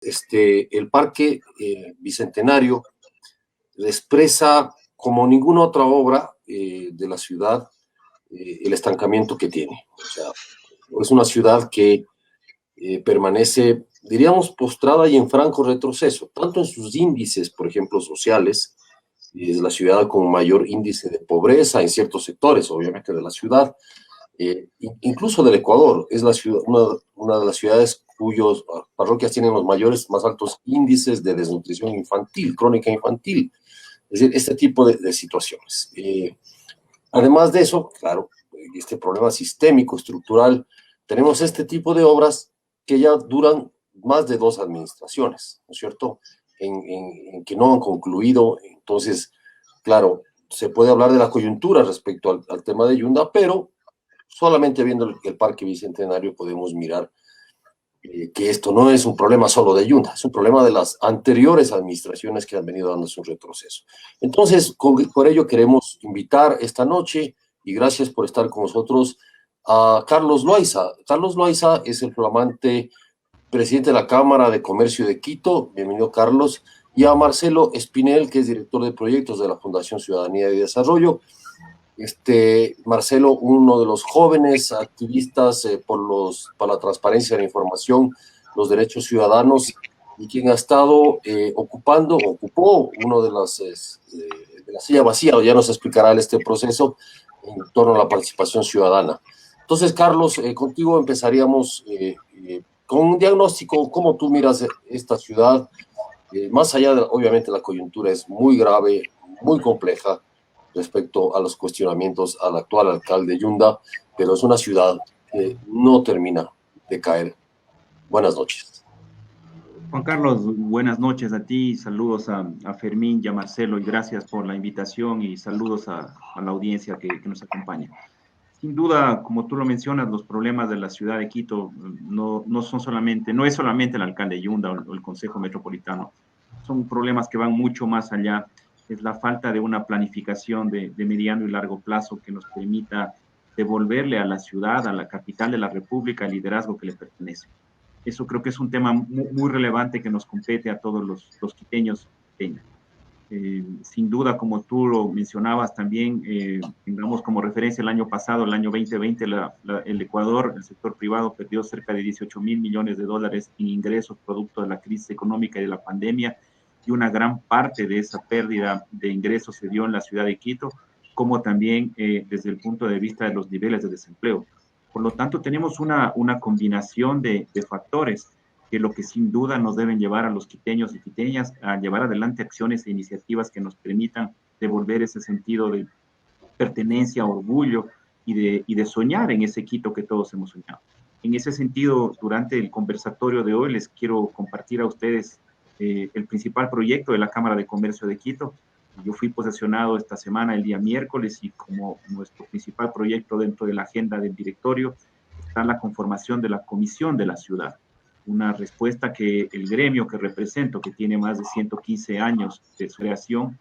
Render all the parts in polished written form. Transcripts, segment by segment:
el Parque Bicentenario expresa como ninguna otra obra de la ciudad el estancamiento que tiene. O sea, es una ciudad que permanece, diríamos, postrada y en franco retroceso, tanto en sus índices, por ejemplo, sociales. Es la ciudad con mayor índice de pobreza en ciertos sectores, obviamente, de la ciudad, incluso del Ecuador. Es la ciudad, una de las ciudades cuyas parroquias tienen los mayores, más altos índices de desnutrición infantil, crónica infantil. Es decir, este tipo de situaciones. Además de eso, claro, este problema sistémico, estructural, tenemos este tipo de obras que ya duran más de 2 administraciones, ¿no es cierto? En que no han concluido. Entonces, claro, se puede hablar de la coyuntura respecto al tema de Yunda, pero solamente viendo el Parque Bicentenario podemos mirar que esto no es un problema solo de Yunda, es un problema de las anteriores administraciones que han venido dándose un retroceso. Entonces, por ello queremos invitar esta noche, y gracias por estar con nosotros, a Carlos Loaiza. Carlos Loaiza es el flamante presidente de la Cámara de Comercio de Quito. Bienvenido, Carlos. Y a Marcelo Espinel, que es director de proyectos de la Fundación Ciudadanía y Desarrollo. Marcelo, uno de los jóvenes activistas por la transparencia de la información, los derechos ciudadanos, y quien ha estado ocupó uno de de la silla vacía, o ya nos explicará este proceso en torno a la participación ciudadana. Entonces, Carlos, contigo empezaríamos con un diagnóstico. ¿Cómo tú miras esta ciudad? Más allá de, obviamente, la coyuntura es muy grave, muy compleja respecto a los cuestionamientos al actual alcalde Yunda, pero es una ciudad que no termina de caer. Buenas noches. Juan Carlos, buenas noches a ti, saludos a Fermín y a Marcelo y gracias por la invitación y saludos a la audiencia que nos acompaña. Sin duda, como tú lo mencionas, los problemas de la ciudad de Quito no son solamente, no es solamente el alcalde Yunda o el Consejo Metropolitano, son problemas que van mucho más allá. Es la falta de una planificación de mediano y largo plazo que nos permita devolverle a la ciudad, a la capital de la República, el liderazgo que le pertenece. Eso creo que es un tema muy relevante que nos compete a todos los quiteños y quiteñas. Sin duda, como tú lo mencionabas también, tengamos como referencia el año pasado, el año 2020, el Ecuador, el sector privado perdió cerca de 18.000 millones de dólares en ingresos producto de la crisis económica y de la pandemia, y una gran parte de esa pérdida de ingresos se dio en la ciudad de Quito, como también desde el punto de vista de los niveles de desempleo. Por lo tanto, tenemos una combinación de factores que lo que sin duda nos deben llevar a los quiteños y quiteñas a llevar adelante acciones e iniciativas que nos permitan devolver ese sentido de pertenencia, orgullo y de soñar en ese Quito que todos hemos soñado. En ese sentido, durante el conversatorio de hoy les quiero compartir a ustedes el principal proyecto de la Cámara de Comercio de Quito. Yo fui posesionado esta semana, el día miércoles, y como nuestro principal proyecto dentro de la agenda del directorio está la conformación de la Comisión de la Ciudad. Una respuesta que el gremio que represento, que tiene más de 115 años de su creación,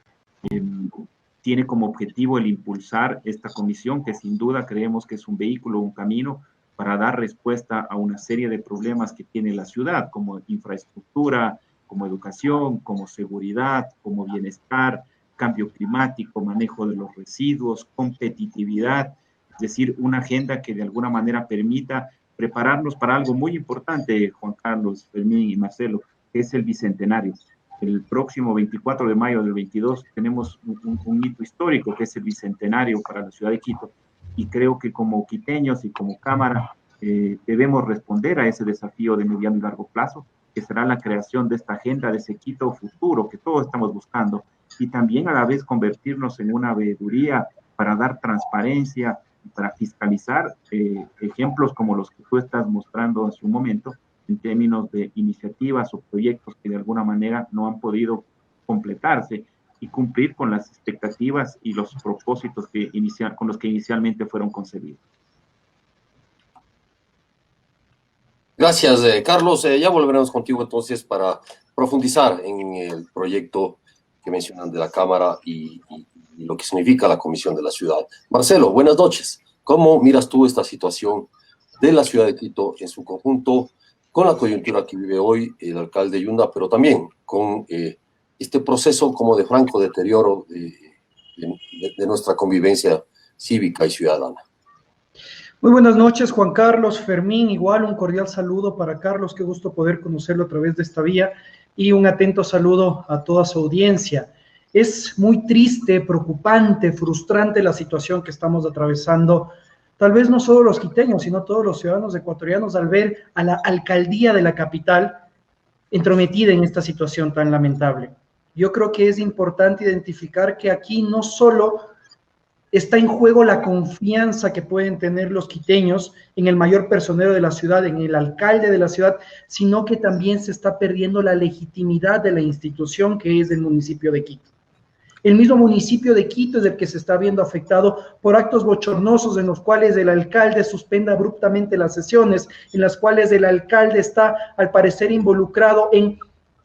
tiene como objetivo el impulsar esta comisión, que sin duda creemos que es un vehículo, un camino para dar respuesta a una serie de problemas que tiene la ciudad, como infraestructura, como educación, como seguridad, como bienestar, cambio climático, manejo de los residuos, competitividad, es decir, una agenda que de alguna manera permita prepararnos para algo muy importante, Juan Carlos, Fermín y Marcelo, que es el Bicentenario. El próximo 24 de mayo del 22 tenemos un hito histórico que es el Bicentenario para la ciudad de Quito, y creo que como quiteños y como Cámara debemos responder a ese desafío de mediano y largo plazo, que será la creación de esta agenda, de ese Quito futuro que todos estamos buscando, y también a la vez convertirnos en una veeduría para dar transparencia, para fiscalizar ejemplos como los que tú estás mostrando hace un momento, en términos de iniciativas o proyectos que de alguna manera no han podido completarse y cumplir con las expectativas y los propósitos con los que inicialmente fueron concebidos. Gracias, Carlos. Ya volveremos contigo entonces para profundizar en el proyecto que mencionan de la Cámara y lo que significa la Comisión de la Ciudad. Marcelo, buenas noches. ¿Cómo miras tú esta situación de la ciudad de Quito en su conjunto con la coyuntura que vive hoy el alcalde Yunda, pero también con este proceso como de franco deterioro de nuestra convivencia cívica y ciudadana. Muy buenas noches, Juan Carlos, Fermín, igual un cordial saludo para Carlos, qué gusto poder conocerlo a través de esta vía, y un atento saludo a toda su audiencia. Es muy triste, preocupante, frustrante la situación que estamos atravesando, tal vez no solo los quiteños, sino todos los ciudadanos ecuatorianos, al ver a la alcaldía de la capital entrometida en esta situación tan lamentable. Yo creo que es importante identificar que aquí no solo está en juego la confianza que pueden tener los quiteños en el mayor personero de la ciudad, en el alcalde de la ciudad, sino que también se está perdiendo la legitimidad de la institución que es el municipio de Quito. El mismo municipio de Quito es el que se está viendo afectado por actos bochornosos en los cuales el alcalde suspende abruptamente las sesiones, en las cuales el alcalde está, al parecer, involucrado en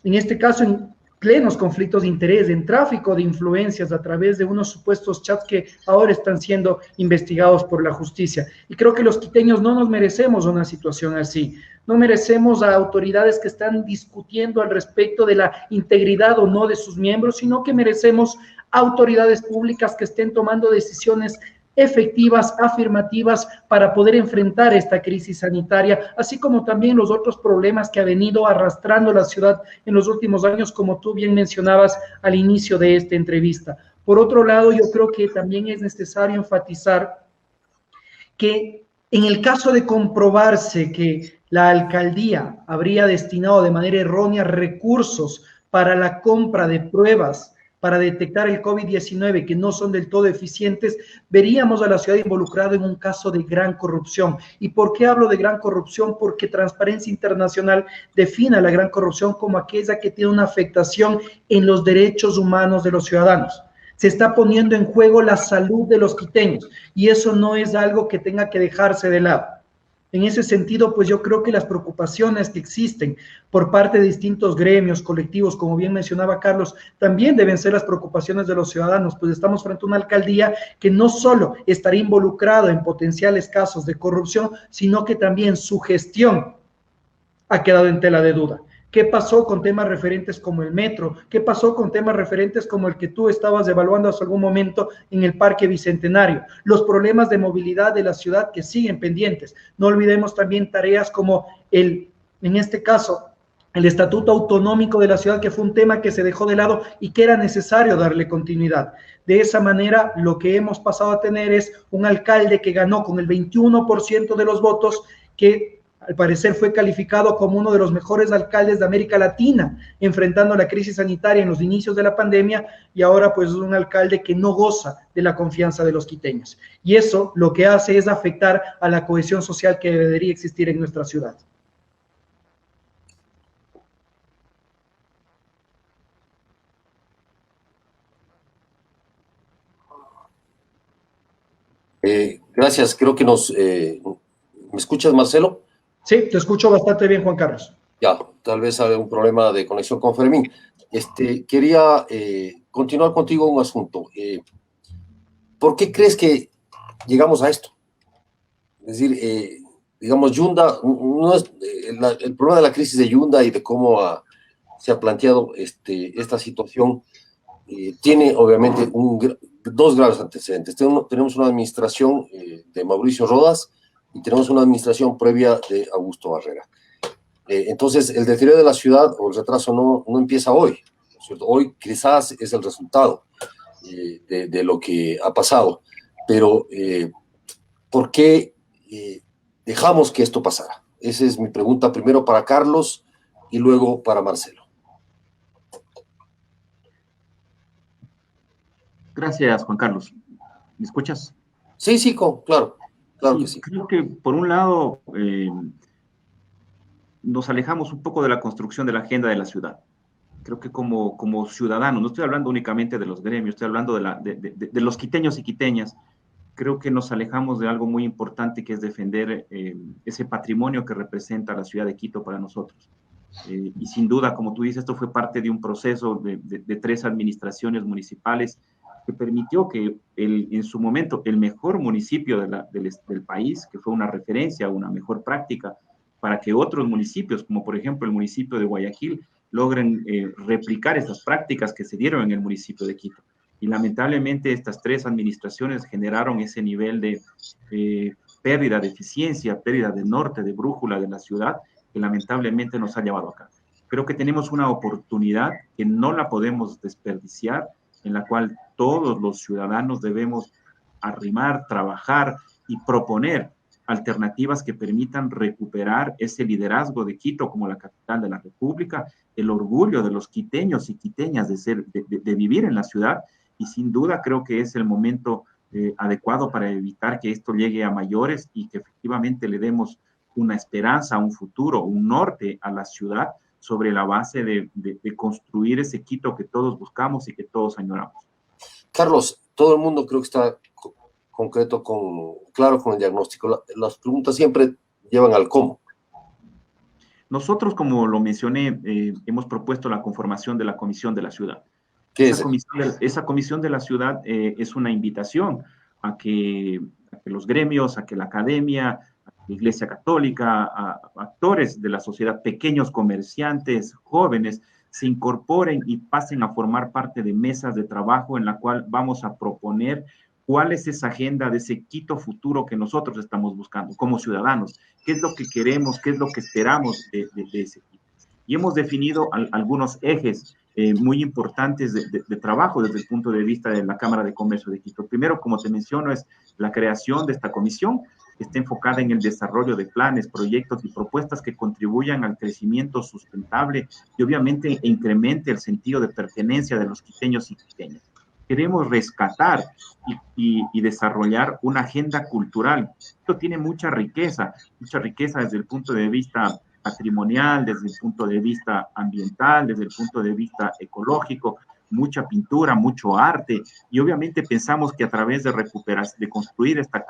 este caso, en plenos conflictos de interés, en tráfico de influencias a través de unos supuestos chats que ahora están siendo investigados por la justicia. Y creo que los quiteños no nos merecemos una situación así. No merecemos a autoridades que están discutiendo al respecto de la integridad o no de sus miembros, sino que merecemos autoridades públicas que estén tomando decisiones efectivas, afirmativas, para poder enfrentar esta crisis sanitaria, así como también los otros problemas que ha venido arrastrando la ciudad en los últimos años, como tú bien mencionabas al inicio de esta entrevista. Por otro lado, yo creo que también es necesario enfatizar que en el caso de comprobarse que la alcaldía habría destinado de manera errónea recursos para la compra de pruebas para detectar el COVID-19 que no son del todo eficientes, veríamos a la ciudad involucrada en un caso de gran corrupción. ¿Y por qué hablo de gran corrupción? Porque Transparencia Internacional define la gran corrupción como aquella que tiene una afectación en los derechos humanos de los ciudadanos. Se está poniendo en juego la salud de los quiteños y eso no es algo que tenga que dejarse de lado. En ese sentido, pues yo creo que las preocupaciones que existen por parte de distintos gremios, colectivos, como bien mencionaba Carlos, también deben ser las preocupaciones de los ciudadanos, pues estamos frente a una alcaldía que no solo estaría involucrada en potenciales casos de corrupción, sino que también su gestión ha quedado en tela de duda. ¿Qué pasó con temas referentes como el metro? ¿Qué pasó con temas referentes como el que tú estabas evaluando hace algún momento en el Parque Bicentenario? Los problemas de movilidad de la ciudad que siguen pendientes. No olvidemos también tareas como en este caso, el Estatuto Autonómico de la Ciudad, que fue un tema que se dejó de lado y que era necesario darle continuidad. De esa manera, lo que hemos pasado a tener es un alcalde que ganó con el 21% de los votos, que al parecer fue calificado como uno de los mejores alcaldes de América Latina, enfrentando la crisis sanitaria en los inicios de la pandemia, y ahora pues es un alcalde que no goza de la confianza de los quiteños. Y eso lo que hace es afectar a la cohesión social que debería existir en nuestra ciudad. Gracias, creo que ¿me escuchas, Marcelo? Sí, te escucho bastante bien, Juan Carlos. Ya, tal vez hay un problema de conexión con Fermín. Quería continuar contigo un asunto. ¿Por qué crees que llegamos a esto? Es decir, digamos, Yunda, no es, el problema de la crisis de Yunda y de cómo se ha planteado esta situación tiene obviamente dos graves antecedentes. Tenemos una administración de Mauricio Rodas y tenemos una administración previa de Augusto Barrera. Entonces, el deterioro de la ciudad o el retraso no empieza hoy, ¿no es cierto? Hoy quizás es el resultado de lo que ha pasado, pero ¿por qué dejamos que esto pasara? Esa es mi pregunta, primero para Carlos y luego para Marcelo. Gracias, Juan Carlos. ¿Me escuchas? Sí, claro Sí, que sí. creo que por un lado nos alejamos un poco de la construcción de la agenda de la ciudad. Creo que como ciudadanos, no estoy hablando únicamente de los gremios, estoy hablando de los quiteños y quiteñas, creo que nos alejamos de algo muy importante, que es defender ese patrimonio que representa la ciudad de Quito para nosotros. Y sin duda, como tú dices, esto fue parte de un proceso de 3 administraciones municipales que permitió que en su momento el mejor municipio del país, que fue una referencia, una mejor práctica para que otros municipios, como por ejemplo el municipio de Guayaquil, logren replicar estas prácticas que se dieron en el municipio de Quito. Y lamentablemente estas tres administraciones generaron ese nivel de pérdida de eficiencia, pérdida de norte, de brújula de la ciudad, que lamentablemente nos ha llevado acá. Creo que tenemos una oportunidad que no la podemos desperdiciar, en la cual todos los ciudadanos debemos arrimar, trabajar y proponer alternativas que permitan recuperar ese liderazgo de Quito como la capital de la República, el orgullo de los quiteños y quiteñas de vivir en la ciudad, y sin duda creo que es el momento adecuado para evitar que esto llegue a mayores y que efectivamente le demos una esperanza, un futuro, un norte a la ciudad sobre la base de construir ese Quito que todos buscamos y que todos añoramos. Carlos, todo el mundo creo que está claro con el diagnóstico. Las preguntas siempre llevan al cómo. Nosotros, como lo mencioné, hemos propuesto la conformación de la Comisión de la Ciudad. Esa comisión de la ciudad es una invitación a que los gremios, a que la academia, a la Iglesia Católica, a actores de la sociedad, pequeños comerciantes, jóvenes, se incorporen y pasen a formar parte de mesas de trabajo en la cual vamos a proponer cuál es esa agenda de ese Quito futuro que nosotros estamos buscando como ciudadanos, qué es lo que queremos, qué es lo que esperamos de ese Quito. Y hemos definido algunos ejes muy importantes de trabajo desde el punto de vista de la Cámara de Comercio de Quito. Primero, como te menciono, es la creación de esta comisión que está enfocada en el desarrollo de planes, proyectos y propuestas que contribuyan al crecimiento sustentable y obviamente incremente el sentido de pertenencia de los quiteños y quiteñas. Queremos rescatar y desarrollar una agenda cultural. Esto tiene mucha riqueza desde el punto de vista patrimonial, desde el punto de vista ambiental, desde el punto de vista ecológico, mucha pintura, mucho arte, y obviamente pensamos que a través de recuperar, de construir esta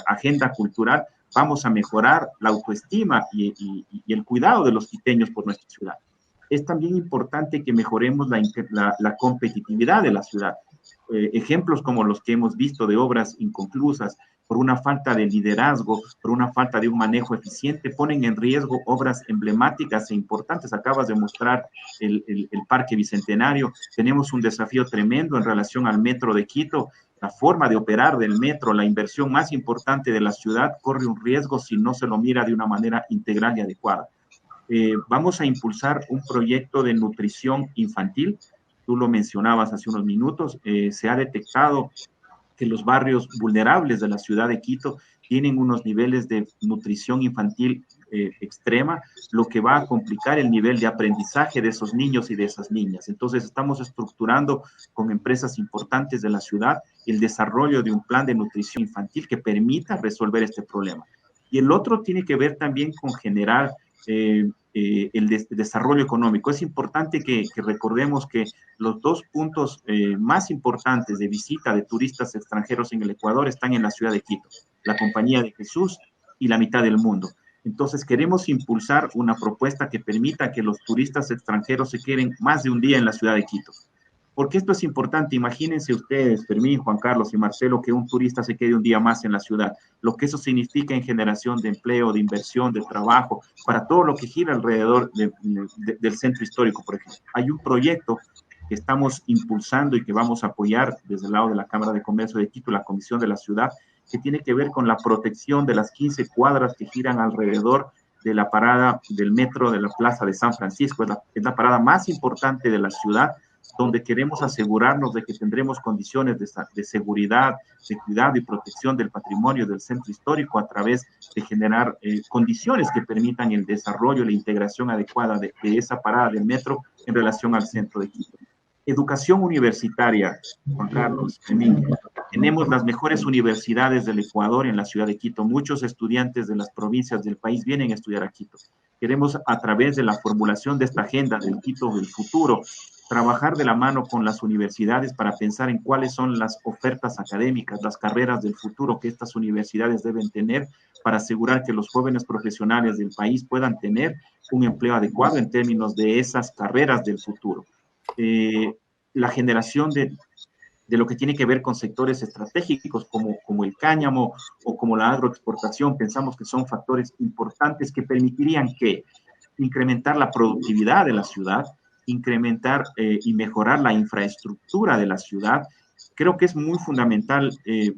agenda cultural, vamos a mejorar la autoestima y el cuidado de los quiteños por nuestra ciudad. Es también importante que mejoremos la competitividad de la ciudad. Ejemplos como los que hemos visto de obras inconclusas, por una falta de liderazgo, por una falta de un manejo eficiente, ponen en riesgo obras emblemáticas e importantes. Acabas de mostrar el Parque Bicentenario. Tenemos un desafío tremendo en relación al metro de Quito. La forma de operar del metro, la inversión más importante de la ciudad, corre un riesgo si no se lo mira de una manera integral y adecuada. Vamos a impulsar un proyecto de nutrición infantil. Tú lo mencionabas hace unos minutos. Se ha detectado que los barrios vulnerables de la ciudad de Quito tienen unos niveles de nutrición infantil extrema, lo que va a complicar el nivel de aprendizaje de esos niños y de esas niñas. Entonces, estamos estructurando con empresas importantes de la ciudad el desarrollo de un plan de nutrición infantil que permita resolver este problema. Y el otro tiene que ver también con generar el desarrollo económico. Es importante que recordemos que los dos puntos más importantes de visita de turistas extranjeros en el Ecuador están en la ciudad de Quito, la Compañía de Jesús y la mitad del mundo. Entonces, queremos impulsar una propuesta que permita que los turistas extranjeros se queden más de un día en la ciudad de Quito. Porque esto es importante. Imagínense ustedes, Fermín, Juan Carlos y Marcelo, que un turista se quede un día más en la ciudad. Lo que eso significa en generación de empleo, de inversión, de trabajo, para todo lo que gira alrededor del centro histórico, por ejemplo. Hay un proyecto que estamos impulsando y que vamos a apoyar desde el lado de la Cámara de Comercio de Quito, la Comisión de la Ciudad, que tiene que ver con la protección de las 15 cuadras que giran alrededor de la parada del metro de la Plaza de San Francisco. Es la parada más importante de la ciudad, donde queremos asegurarnos de que tendremos condiciones de seguridad, de cuidado y protección del patrimonio del centro histórico a través de generar condiciones que permitan el desarrollo y la integración adecuada de esa parada del metro en relación al centro de Quito. Educación universitaria, Juan Carlos, tenemos las mejores universidades del Ecuador en la ciudad de Quito. Muchos estudiantes de las provincias del país vienen a estudiar a Quito. Queremos, a través de la formulación de esta agenda del Quito del futuro, trabajar de la mano con las universidades para pensar en cuáles son las ofertas académicas, las carreras del futuro que estas universidades deben tener para asegurar que los jóvenes profesionales del país puedan tener un empleo adecuado en términos de esas carreras del futuro. La generación de lo que tiene que ver con sectores estratégicos como el cáñamo o como la agroexportación. Pensamos que son factores importantes que permitirían que incrementar la productividad de la ciudad, incrementar y mejorar la infraestructura de la ciudad. Creo que es muy fundamental.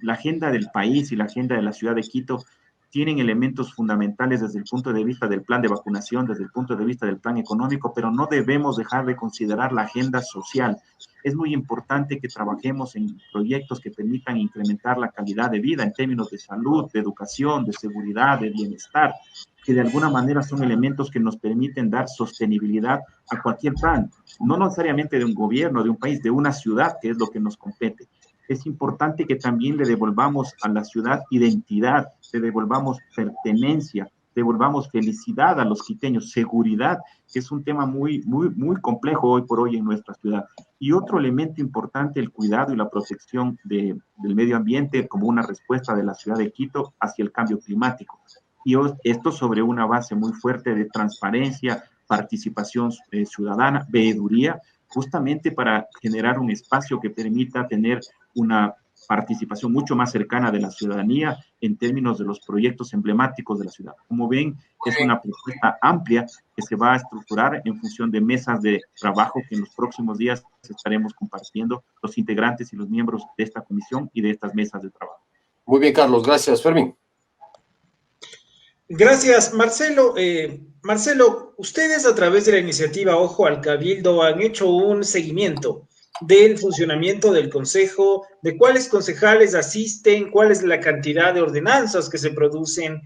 La agenda del país y la agenda de la ciudad de Quito tienen elementos fundamentales desde el punto de vista del plan de vacunación, desde el punto de vista del plan económico, pero no debemos dejar de considerar la agenda social. Es muy importante que trabajemos en proyectos que permitan incrementar la calidad de vida en términos de salud, de educación, de seguridad, de bienestar, que de alguna manera son elementos que nos permiten dar sostenibilidad a cualquier plan, no necesariamente de un gobierno, de un país, de una ciudad, que es lo que nos compete. Es importante que también le devolvamos a la ciudad identidad, le devolvamos pertenencia, devolvamos felicidad a los quiteños, seguridad, que es un tema muy complejo hoy por hoy en nuestra ciudad. Y otro elemento importante, el cuidado y la protección del medio ambiente como una respuesta de la ciudad de Quito hacia el cambio climático. Y esto sobre una base muy fuerte de transparencia, participación ciudadana, veeduría, justamente para generar un espacio que permita tener una participación mucho más cercana de la ciudadanía en términos de los proyectos emblemáticos de la ciudad. Como ven, es una propuesta amplia que se va a estructurar en función de mesas de trabajo que en los próximos días estaremos compartiendo los integrantes y los miembros de esta comisión y de estas mesas de trabajo. Muy bien, Carlos. Gracias, Fermín. Gracias, Marcelo. Marcelo, ustedes a través de la iniciativa Ojo al Cabildo han hecho un seguimiento del funcionamiento del Consejo, de cuáles concejales asisten, cuál es la cantidad de ordenanzas que se producen.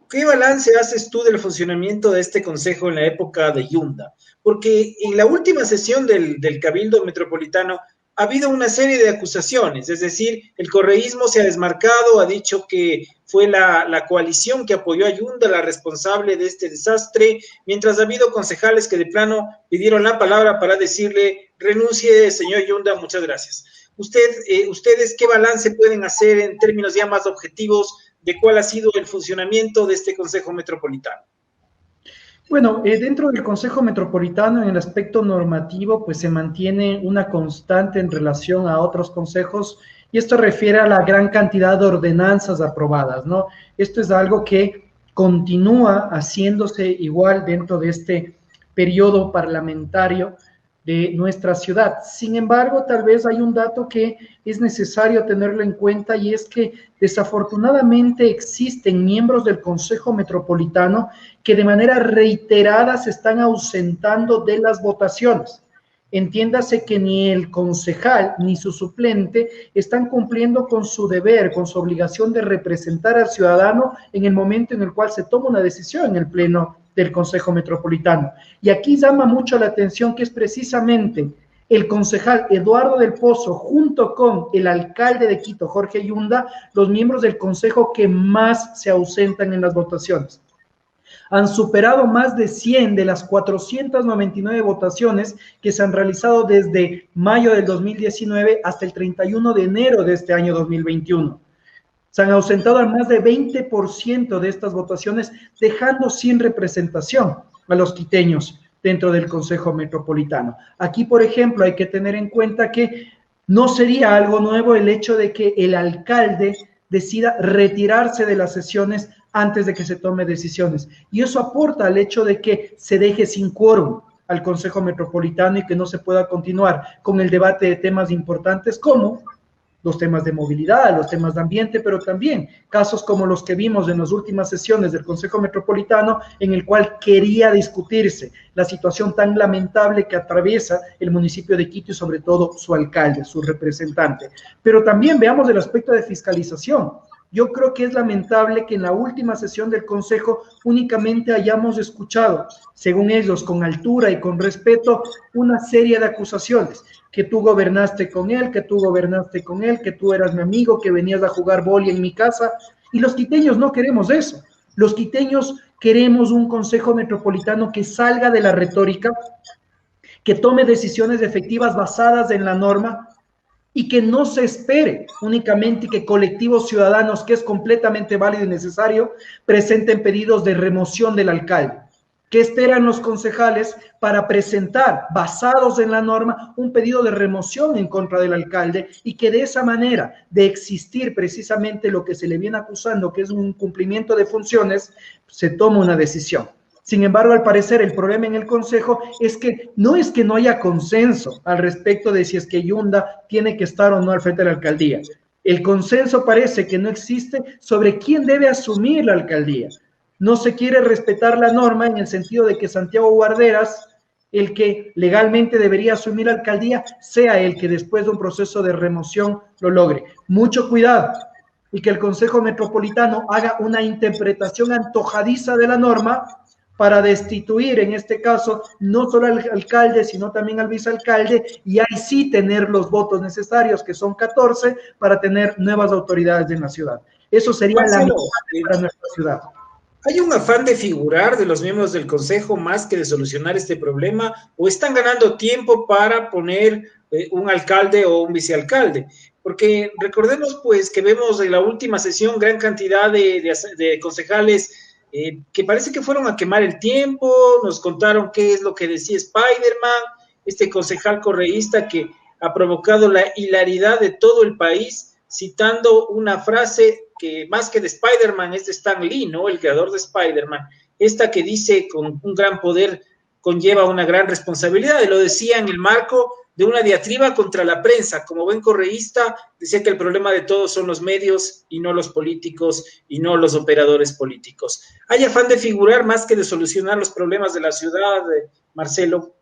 ¿Qué balance haces tú del funcionamiento de este Consejo en la época de Yunda? Porque en la última sesión del Cabildo Metropolitano ha habido una serie de acusaciones, es decir, el correísmo se ha desmarcado, ha dicho que fue la coalición que apoyó a Yunda la responsable de este desastre, mientras ha habido concejales que de plano pidieron la palabra para decirle, renuncie, señor Yunda, muchas gracias. ¿Ustedes qué balance pueden hacer en términos ya más objetivos de cuál ha sido el funcionamiento de este Consejo Metropolitano? Bueno, dentro del Consejo Metropolitano, en el aspecto normativo, pues se mantiene una constante en relación a otros consejos, y esto refiere a la gran cantidad de ordenanzas aprobadas, ¿no? Esto es algo que continúa haciéndose igual dentro de este periodo parlamentario de nuestra ciudad. Sin embargo, tal vez hay un dato que es necesario tenerlo en cuenta, y es que desafortunadamente existen miembros del Consejo Metropolitano que de manera reiterada se están ausentando de las votaciones. Entiéndase que ni el concejal ni su suplente están cumpliendo con su deber, con su obligación de representar al ciudadano en el momento en el cual se toma una decisión en el Pleno del Consejo Metropolitano. Y aquí llama mucho la atención que es precisamente el concejal Eduardo del Pozo, junto con el alcalde de Quito, Jorge Yunda, los miembros del consejo que más se ausentan en las votaciones. Han superado más de 100 de las 499 votaciones que se han realizado desde mayo del 2019 hasta el 31 de enero de este año 2021. Se han ausentado al más de 20% de estas votaciones, dejando sin representación a los quiteños dentro del Consejo Metropolitano. Aquí, por ejemplo, hay que tener en cuenta que no sería algo nuevo el hecho de que el alcalde decida retirarse de las sesiones antes de que se tome decisiones. Y eso aporta al hecho de que se deje sin quórum al Consejo Metropolitano y que no se pueda continuar con el debate de temas importantes como los temas de movilidad, los temas de ambiente, pero también casos como los que vimos en las últimas sesiones del Consejo Metropolitano, en el cual quería discutirse la situación tan lamentable que atraviesa el municipio de Quito y sobre todo su alcalde, su representante. Pero también veamos el aspecto de fiscalización. Yo creo que es lamentable que en la última sesión del Consejo únicamente hayamos escuchado, según ellos, con altura y con respeto, una serie de acusaciones, que tú gobernaste con él, que tú gobernaste con él, que tú eras mi amigo, que venías a jugar boli en mi casa, y los quiteños no queremos eso. Los quiteños queremos un Consejo Metropolitano que salga de la retórica, que tome decisiones efectivas basadas en la norma, y que no se espere únicamente que colectivos ciudadanos, que es completamente válido y necesario, presenten pedidos de remoción del alcalde. ¿Qué esperan los concejales para presentar, basados en la norma, un pedido de remoción en contra del alcalde y que de esa manera, de existir precisamente lo que se le viene acusando, que es un incumplimiento de funciones, se toma una decisión? Sin embargo, al parecer, el problema en el Consejo es que no haya consenso al respecto de si es que Yunda tiene que estar o no al frente de la alcaldía. El consenso parece que no existe sobre quién debe asumir la alcaldía. No se quiere respetar la norma en el sentido de que Santiago Guarderas, el que legalmente debería asumir la alcaldía, sea el que después de un proceso de remoción lo logre. Mucho cuidado y que el Consejo Metropolitano haga una interpretación antojadiza de la norma para destituir, en este caso, no solo al alcalde, sino también al vicealcalde, y ahí sí tener los votos necesarios, que son 14, para tener nuevas autoridades en la ciudad. Eso sería Marcelo, para nuestra ciudad. ¿Hay un afán de figurar de los miembros del Consejo más que de solucionar este problema? ¿O están ganando tiempo para poner un alcalde o un vicealcalde? Porque recordemos pues que vemos en la última sesión gran cantidad de concejales que parece que fueron a quemar el tiempo, nos contaron qué es lo que decía Spider-Man, este concejal correísta que ha provocado la hilaridad de todo el país, citando una frase que más que de Spider-Man es de Stan Lee, ¿no? El creador de Spider-Man. Esta que dice, con un gran poder conlleva una gran responsabilidad, y lo decía en el marco de una diatriba contra la prensa. Como buen correísta, decía que el problema de todos son los medios y no los políticos y no los operadores políticos. ¿Hay afán de figurar más que de solucionar los problemas de la ciudad, Marcelo?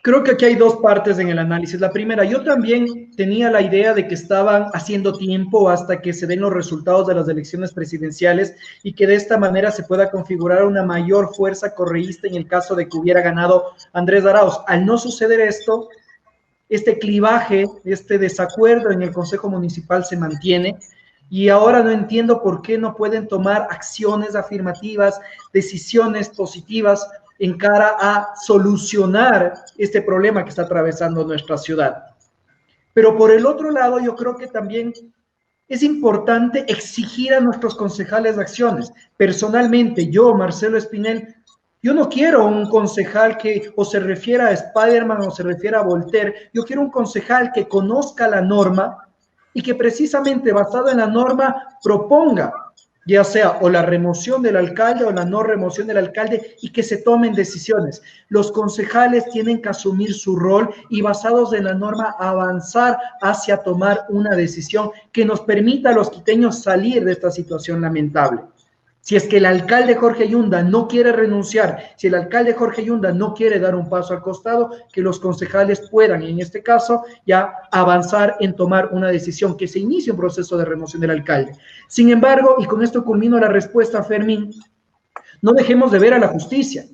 Creo que aquí hay dos partes en el análisis. La primera, yo también tenía la idea de que estaban haciendo tiempo hasta que se den los resultados de las elecciones presidenciales y que de esta manera se pueda configurar una mayor fuerza correísta en el caso de que hubiera ganado Andrés Arauz. Al no suceder esto, este clivaje, este desacuerdo en el Consejo Municipal se mantiene y ahora no entiendo por qué no pueden tomar acciones afirmativas, decisiones positivas en cara a solucionar este problema que está atravesando nuestra ciudad. Pero por el otro lado, yo creo que también es importante exigir a nuestros concejales acciones. Personalmente, yo, Marcelo Espinel, yo no quiero un concejal que o se refiera a Spider-Man o se refiera a Voltaire. Yo quiero un concejal que conozca la norma y que precisamente basado en la norma proponga ya sea o la remoción del alcalde o la no remoción del alcalde y que se tomen decisiones. Los concejales tienen que asumir su rol y basados en la norma avanzar hacia tomar una decisión que nos permita a los quiteños salir de esta situación lamentable. Si es que el alcalde Jorge Yunda no quiere renunciar, si el alcalde Jorge Yunda no quiere dar un paso al costado, que los concejales puedan, en este caso, ya avanzar en tomar una decisión, que se inicie un proceso de remoción del alcalde. Sin embargo, y con esto culmino la respuesta, Fermín, no dejemos de ver a la justicia.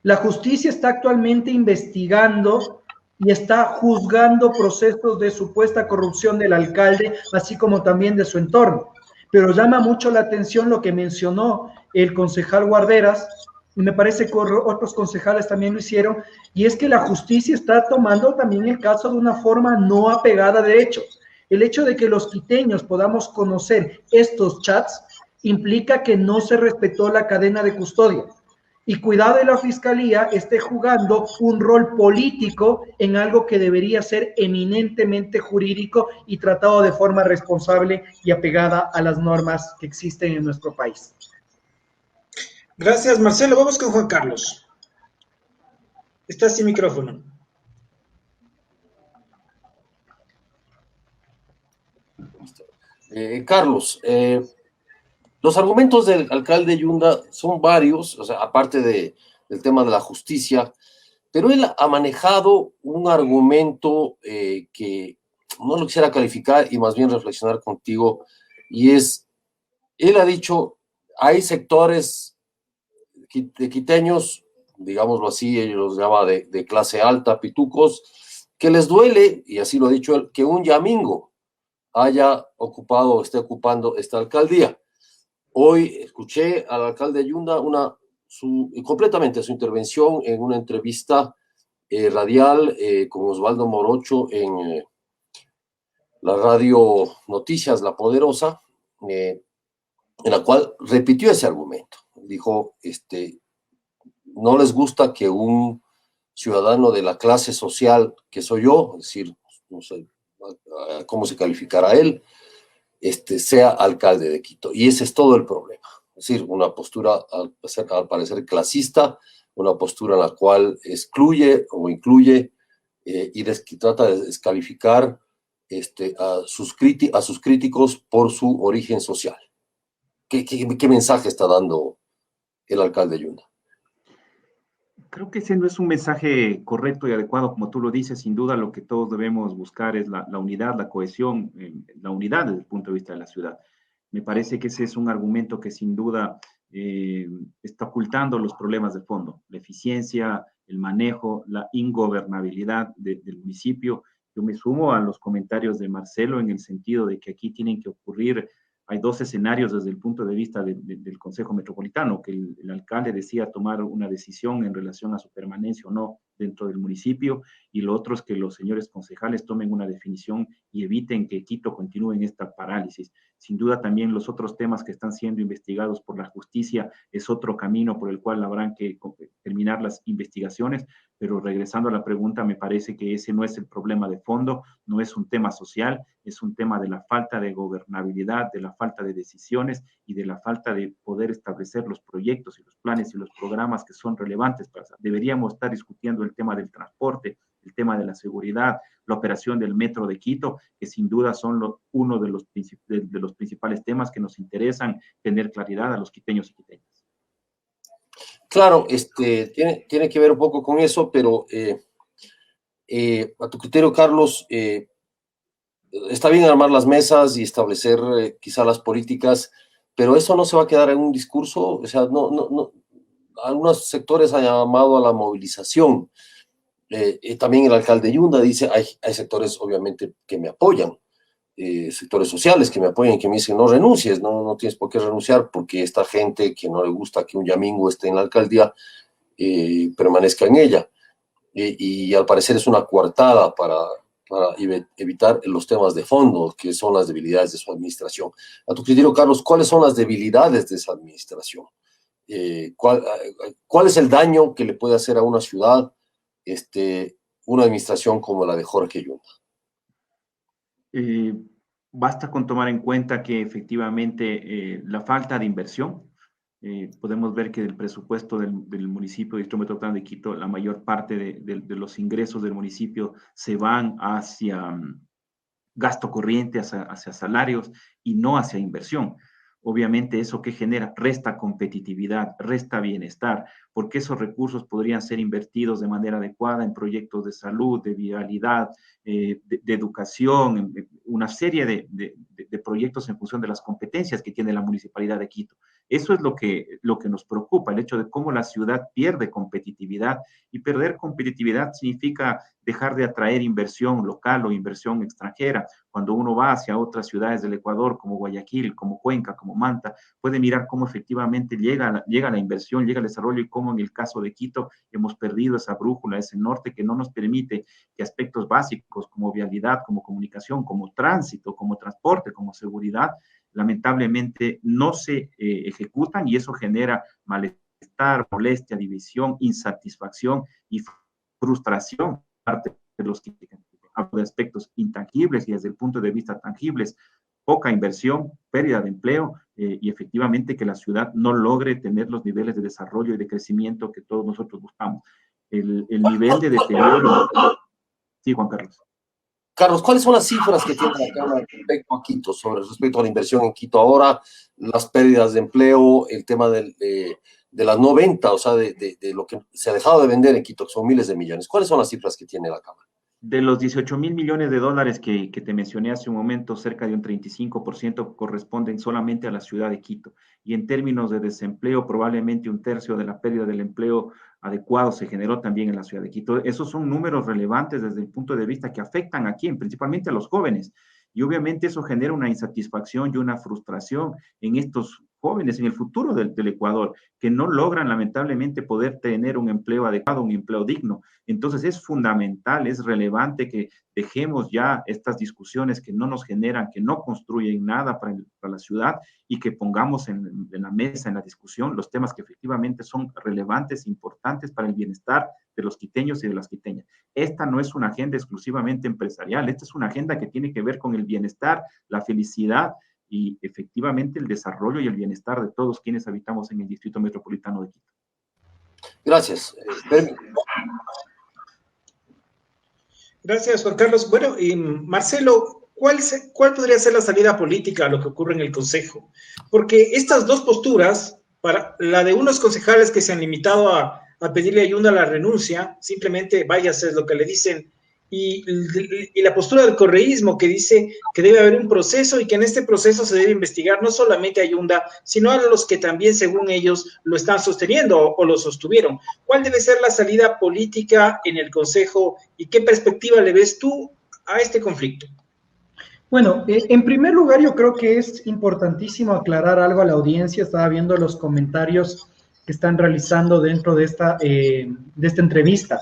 La justicia está actualmente investigando y está juzgando procesos de supuesta corrupción del alcalde, así como también de su entorno. Pero llama mucho la atención lo que mencionó el concejal Guarderas, y me parece que otros concejales también lo hicieron, y es que la justicia está tomando también el caso de una forma no apegada a derecho. El hecho de que los quiteños podamos conocer estos chats implica que no se respetó la cadena de custodia. Y cuidado de la fiscalía esté jugando un rol político en algo que debería ser eminentemente jurídico y tratado de forma responsable y apegada a las normas que existen en nuestro país. Gracias, Marcelo. Vamos con Juan Carlos. Estás sin micrófono. Carlos, los argumentos del alcalde Yunda son varios, o sea, aparte del tema de la justicia, pero él ha manejado un argumento que no lo quisiera calificar y más bien reflexionar contigo, y es, él ha dicho, hay sectores de quiteños, digámoslo así, ellos los llama de clase alta, pitucos, que les duele, y así lo ha dicho él, que un yamingo haya ocupado o esté ocupando esta alcaldía. Hoy escuché al alcalde Yunda completamente su intervención en una entrevista radial con Osvaldo Morocho en la radio Noticias La Poderosa, en la cual repitió ese argumento. Dijo, no les gusta que un ciudadano de la clase social que soy yo, es decir, no sé cómo se calificará él, sea alcalde de Quito. Y ese es todo el problema. Es decir, una postura al parecer clasista, una postura en la cual excluye o incluye y trata de descalificar a sus críticos por su origen social. ¿Qué mensaje está dando el alcalde Yunda? Creo que ese no es un mensaje correcto y adecuado, como tú lo dices. Sin duda lo que todos debemos buscar es la unidad, la cohesión, la unidad desde el punto de vista de la ciudad. Me parece que ese es un argumento que sin duda está ocultando los problemas de fondo, la eficiencia, el manejo, la ingobernabilidad del municipio. Yo me sumo a los comentarios de Marcelo en el sentido de que aquí tienen que ocurrir, hay dos escenarios desde el punto de vista del Consejo Metropolitano, que el alcalde decida tomar una decisión en relación a su permanencia o no dentro del municipio, y lo otro es que los señores concejales tomen una definición y eviten que Quito continúe en esta parálisis. Sin duda también los otros temas que están siendo investigados por la justicia es otro camino por el cual habrán que terminar las investigaciones, pero regresando a la pregunta, me parece que ese no es el problema de fondo, no es un tema social, es un tema de la falta de gobernabilidad, de la falta de decisiones y de la falta de poder establecer los proyectos y los planes y los programas que son relevantes. Deberíamos estar discutiendo el tema del transporte, el tema de la seguridad, la operación del metro de Quito, que sin duda son uno de los principales temas que nos interesan tener claridad a los quiteños y quiteñas. Claro, tiene que ver un poco con eso, pero a tu criterio, Carlos, está bien armar las mesas y establecer quizá las políticas, pero eso no se va a quedar en un discurso. O sea, no. Algunos sectores han llamado a la movilización. También el alcalde Yunda dice, hay sectores obviamente que me apoyan, sectores sociales que me apoyan, que me dicen, no renuncies, no tienes por qué renunciar, porque esta gente que no le gusta que un yamingo esté en la alcaldía, permanezca en ella. Y al parecer es una coartada para evitar los temas de fondo, que son las debilidades de su administración. A tu criterio, Carlos, ¿cuáles son las debilidades de esa administración? ¿Cuál es el daño que le puede hacer a una ciudad una administración como la de Jorge Yunda? Basta con tomar en cuenta que efectivamente la falta de inversión, podemos ver que del presupuesto del municipio de Distrito Metropolitano de Quito, la mayor parte de los ingresos del municipio se van hacia gasto corriente, hacia salarios y no hacia inversión. Obviamente eso que genera resta competitividad, resta bienestar, porque esos recursos podrían ser invertidos de manera adecuada en proyectos de salud, de vialidad, de educación, una serie de proyectos en función de las competencias que tiene la Municipalidad de Quito. Eso es lo que nos preocupa, el hecho de cómo la ciudad pierde competitividad, y perder competitividad significa dejar de atraer inversión local o inversión extranjera. Cuando uno va hacia otras ciudades del Ecuador, como Guayaquil, como Cuenca, como Manta, puede mirar cómo efectivamente llega la inversión, llega el desarrollo, y cómo en el caso de Quito hemos perdido esa brújula, ese norte que no nos permite que aspectos básicos como vialidad, como comunicación, como tránsito, como transporte, como seguridad, lamentablemente no se ejecutan, y eso genera malestar, molestia, división, insatisfacción y frustración parte de los que hablo de aspectos intangibles, y desde el punto de vista tangibles, poca inversión, pérdida de empleo, y efectivamente que la ciudad no logre tener los niveles de desarrollo y de crecimiento que todos nosotros buscamos. El nivel de deterioro. Sí, Juan Carlos. Carlos, ¿cuáles son las cifras que tiene la Cámara respecto a Quito, respecto a la inversión en Quito ahora, las pérdidas de empleo, el tema de la no venta, o sea, de lo que se ha dejado de vender en Quito, que son miles de millones? ¿Cuáles son las cifras que tiene la Cámara? De los 18,000 millones de dólares que te mencioné hace un momento, cerca de un 35% corresponden solamente a la ciudad de Quito. Y en términos de desempleo, probablemente un tercio de la pérdida del empleo adecuado se generó también en la ciudad de Quito. Esos son números relevantes desde el punto de vista que afectan a quién, principalmente a los jóvenes. Y obviamente eso genera una insatisfacción y una frustración en estos jóvenes, en el futuro del Ecuador, que no logran lamentablemente poder tener un empleo adecuado, un empleo digno. Entonces es fundamental, es relevante que dejemos ya estas discusiones que no nos generan, que no construyen nada para la ciudad, y que pongamos en la mesa, en la discusión, los temas que efectivamente son relevantes, importantes para el bienestar de los quiteños y de las quiteñas. Esta no es una agenda exclusivamente empresarial, esta es una agenda que tiene que ver con el bienestar, la felicidad y efectivamente el desarrollo y el bienestar de todos quienes habitamos en el Distrito Metropolitano de Quito. Gracias. Gracias, Juan Carlos. Bueno, Marcelo, ¿cuál podría ser la salida política a lo que ocurre en el Consejo? Porque estas dos posturas, la de unos concejales que se han limitado a pedirle a Yunda la renuncia, simplemente váyase, es lo que le dicen, y la postura del correísmo que dice que debe haber un proceso y que en este proceso se debe investigar no solamente a Yunda, sino a los que también, según ellos, lo están sosteniendo o lo sostuvieron. ¿Cuál debe ser la salida política en el Consejo y qué perspectiva le ves tú a este conflicto? Bueno, en primer lugar yo creo que es importantísimo aclarar algo a la audiencia. Estaba viendo los comentarios que están realizando dentro de esta entrevista.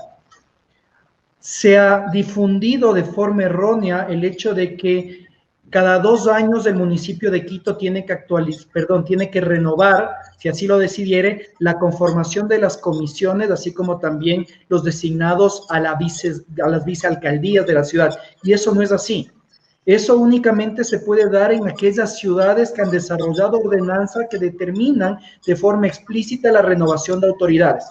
Se ha difundido de forma errónea el hecho de que cada 2 años el municipio de Quito tiene que renovar, si así lo decidiere, la conformación de las comisiones, así como también los designados a las vicealcaldías de la ciudad. Y eso no es así. Eso únicamente se puede dar en aquellas ciudades que han desarrollado ordenanzas que determinan de forma explícita la renovación de autoridades.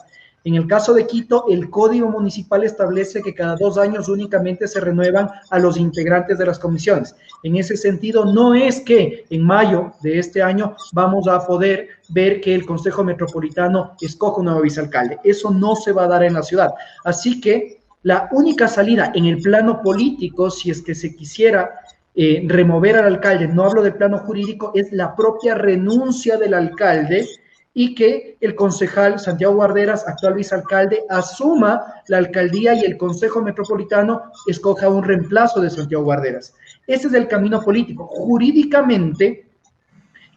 En el caso de Quito, el Código Municipal establece que cada 2 años únicamente se renuevan a los integrantes de las comisiones. En ese sentido, no es que en mayo de este año vamos a poder ver que el Consejo Metropolitano escoja un nuevo vicealcalde. Eso no se va a dar en la ciudad. Así que la única salida en el plano político, si es que se quisiera remover al alcalde, no hablo del plano jurídico, es la propia renuncia del alcalde y que el concejal Santiago Guarderas, actual vicealcalde, asuma la alcaldía y el Consejo Metropolitano escoja un reemplazo de Santiago Guarderas. Ese es el camino político. Jurídicamente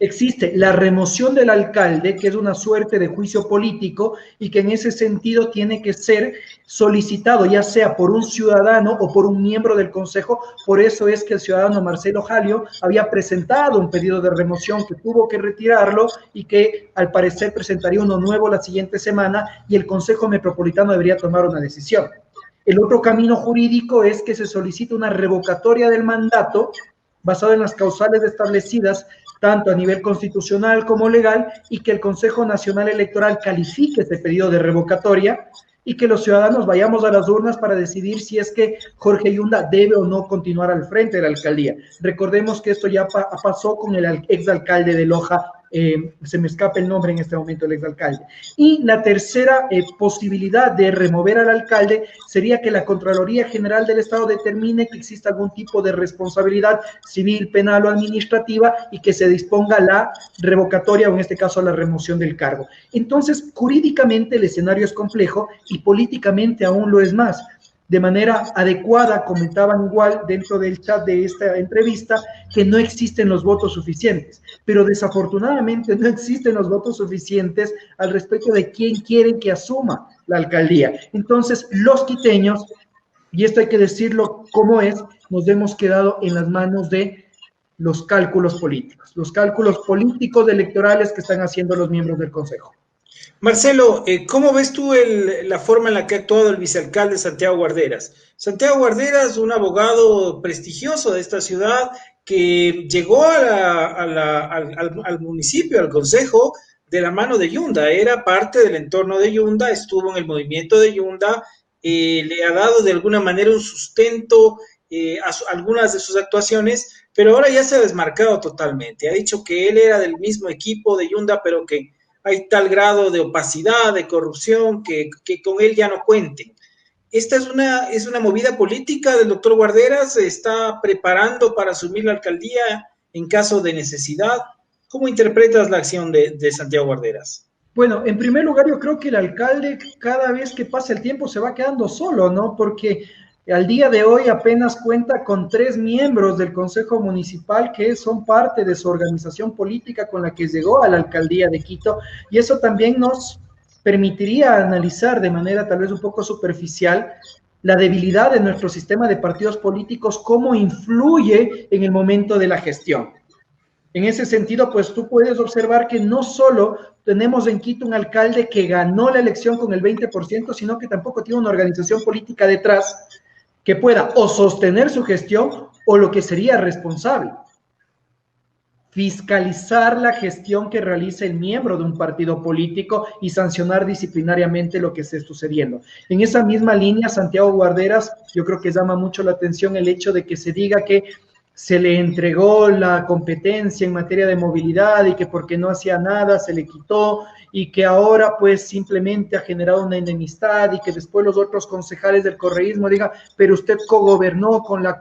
existe la remoción del alcalde, que es una suerte de juicio político y que en ese sentido tiene que ser solicitado, ya sea por un ciudadano o por un miembro del consejo. Por eso es que el ciudadano Marcelo Jalio había presentado un pedido de remoción que tuvo que retirarlo y que al parecer presentaría uno nuevo la siguiente semana y el Consejo Metropolitano debería tomar una decisión. El otro camino jurídico es que se solicite una revocatoria del mandato basado en las causales establecidas tanto a nivel constitucional como legal, y que el Consejo Nacional Electoral califique este pedido de revocatoria y que los ciudadanos vayamos a las urnas para decidir si es que Jorge Yunda debe o no continuar al frente de la alcaldía. Recordemos que esto ya pasó con el exalcalde de Loja, se me escapa el nombre en este momento, el exalcalde. Y la tercera posibilidad de remover al alcalde sería que la Contraloría General del Estado determine que existe algún tipo de responsabilidad civil, penal o administrativa y que se disponga la revocatoria o en este caso la remoción del cargo. Entonces, jurídicamente el escenario es complejo y políticamente aún lo es más. De manera adecuada, comentaban igual dentro del chat de esta entrevista, que no existen los votos suficientes, pero desafortunadamente no existen los votos suficientes al respecto de quién quieren que asuma la alcaldía. Entonces, los quiteños, y esto hay que decirlo como es, nos hemos quedado en las manos de los cálculos políticos electorales que están haciendo los miembros del Consejo. Marcelo, ¿cómo ves tú la forma en la que ha actuado el vicealcalde Santiago Guarderas? Santiago Guarderas, un abogado prestigioso de esta ciudad que llegó al municipio, al consejo, de la mano de Yunda, era parte del entorno de Yunda, estuvo en el movimiento de Yunda, le ha dado de alguna manera un sustento a algunas de sus actuaciones, pero ahora ya se ha desmarcado totalmente. Ha dicho que él era del mismo equipo de Yunda, pero que hay tal grado de opacidad, de corrupción, que con él ya no cuenten. Esta es una movida política del doctor Guarderas, se está preparando para asumir la alcaldía en caso de necesidad. ¿Cómo interpretas la acción de Santiago Guarderas? Bueno, en primer lugar, yo creo que el alcalde, cada vez que pasa el tiempo, se va quedando solo, ¿no? Porque Al día de hoy apenas cuenta con 3 miembros del Consejo Municipal que son parte de su organización política con la que llegó a la alcaldía de Quito, y eso también nos permitiría analizar de manera tal vez un poco superficial la debilidad de nuestro sistema de partidos políticos, cómo influye en el momento de la gestión. En ese sentido, pues tú puedes observar que no solo tenemos en Quito un alcalde que ganó la elección con el 20%, sino que tampoco tiene una organización política detrás que pueda o sostener su gestión o lo que sería responsable, fiscalizar la gestión que realiza el miembro de un partido político y sancionar disciplinariamente lo que esté sucediendo. En esa misma línea, Santiago Guarderas, yo creo que llama mucho la atención el hecho de que se diga que se le entregó la competencia en materia de movilidad y que porque no hacía nada se le quitó y que ahora pues simplemente ha generado una enemistad y que después los otros concejales del correísmo digan, pero usted cogobernó con la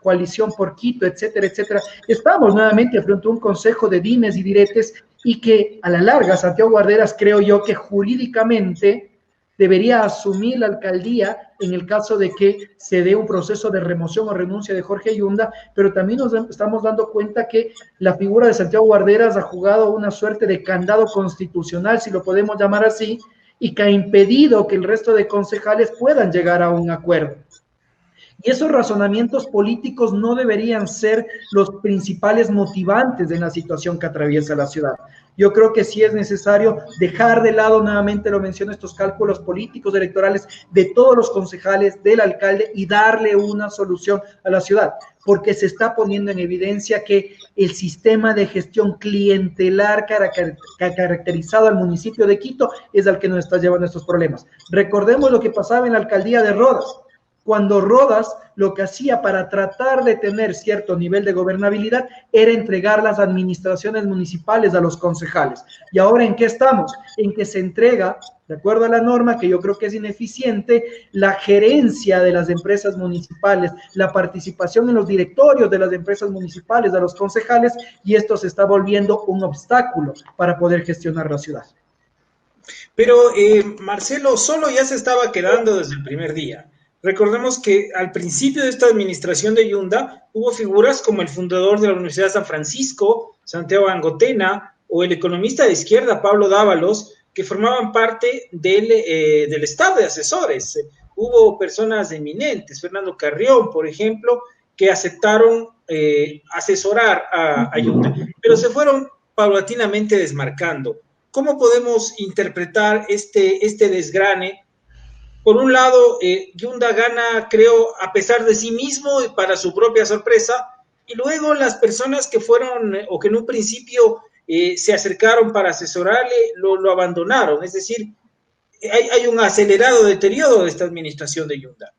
coalición por Quito, etcétera, etcétera. Estamos nuevamente frente a un consejo de dimes y diretes y que a la larga Santiago Guarderas creo yo que jurídicamente debería asumir la alcaldía en el caso de que se dé un proceso de remoción o renuncia de Jorge Yunda, pero también nos estamos dando cuenta que la figura de Santiago Guarderas ha jugado una suerte de candado constitucional, si lo podemos llamar así, y que ha impedido que el resto de concejales puedan llegar a un acuerdo. Y esos razonamientos políticos no deberían ser los principales motivantes de la situación que atraviesa la ciudad. Yo creo que sí es necesario dejar de lado, nuevamente lo menciono, estos cálculos políticos electorales de todos los concejales, del alcalde, y darle una solución a la ciudad, porque se está poniendo en evidencia que el sistema de gestión clientelar que ha caracterizado al municipio de Quito es al que nos está llevando estos problemas. Recordemos lo que pasaba en la alcaldía de Rodas, cuando Rodas lo que hacía para tratar de tener cierto nivel de gobernabilidad era entregar las administraciones municipales a los concejales. ¿Y ahora en qué estamos? En que se entrega, de acuerdo a la norma, que yo creo que es ineficiente, la gerencia de las empresas municipales, la participación en los directorios de las empresas municipales a los concejales, y esto se está volviendo un obstáculo para poder gestionar la ciudad. Pero Marcelo solo ya se estaba quedando desde el primer día. Recordemos que al principio de esta administración de Yunda hubo figuras como el fundador de la Universidad de San Francisco, Santiago Angotena, o el economista de izquierda, Pablo Dávalos, que formaban parte del staff de asesores. Hubo personas eminentes, Fernando Carrión, por ejemplo, que aceptaron asesorar a Yunda, pero se fueron paulatinamente desmarcando. ¿Cómo podemos interpretar este desgrane? Por un lado, Yunda gana, creo, a pesar de sí mismo y para su propia sorpresa, y luego las personas que fueron o que en un principio se acercaron para asesorarle, lo abandonaron. Es decir, hay un acelerado deterioro de esta administración de Yunda.